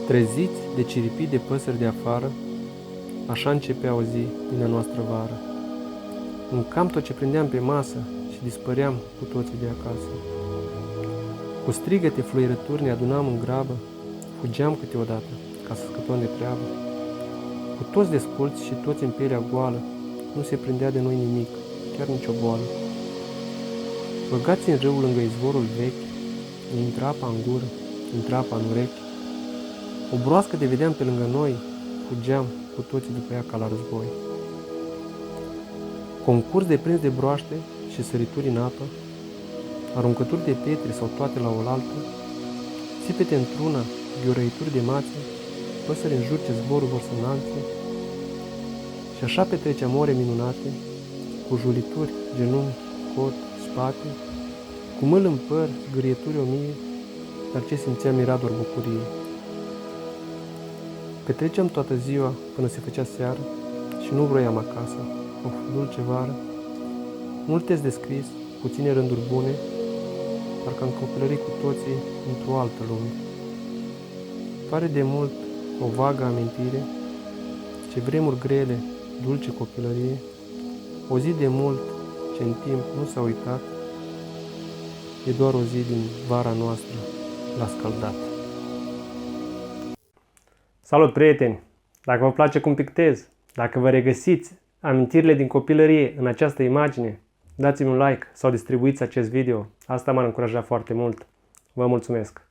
Treziți de ciripii de păsări de afară, așa începea o zi din a noastră vară. Mâncam tot ce prindeam pe masă și dispăream cu toții de acasă. Cu strigăte fluierături ne adunam în grabă, fugeam câteodată ca să scăpăm de treabă. Cu toți desculți și toți în pielea goală, nu se prindea de noi nimic, chiar nicio boală. Băgați în râu lângă izvorul vechi, ne intra apa în gură, intra apa în urechi. O broască de vedeam pe lângă noi, fugeam cu toții după ea ca la război. Concurs de prins de broaște și sărituri în apă, aruncături de pietre sau toate la oaltă, țipete într-una, ghiorăituri de mațe, păsări în jur ce zborul vor să înalțe. Și așa petreceam ore minunate, cu julituri, genunchi, cot, spate, cu mâl în păr, zgârieturi o mie, dar ce simțeam era doar bucurie. Petreceam toată ziua până se făcea seară și nu vroiam acasă, of, dulce vară. Multe-s de scris, puține rânduri bune, parcă am copilărit cu toții într-o altă lume. Pare de mult o vagă amintire, ce vremuri grele, dulce copilărie, o zi de mult ce în timp nu s-a uitat, e doar o zi din vara noastră la scaldat. Salut, prieteni! Dacă vă place cum pictez, dacă vă regăsiți amintirile din copilărie în această imagine, dați-mi un like sau distribuiți acest video. Asta m-ar încuraja foarte mult. Vă mulțumesc!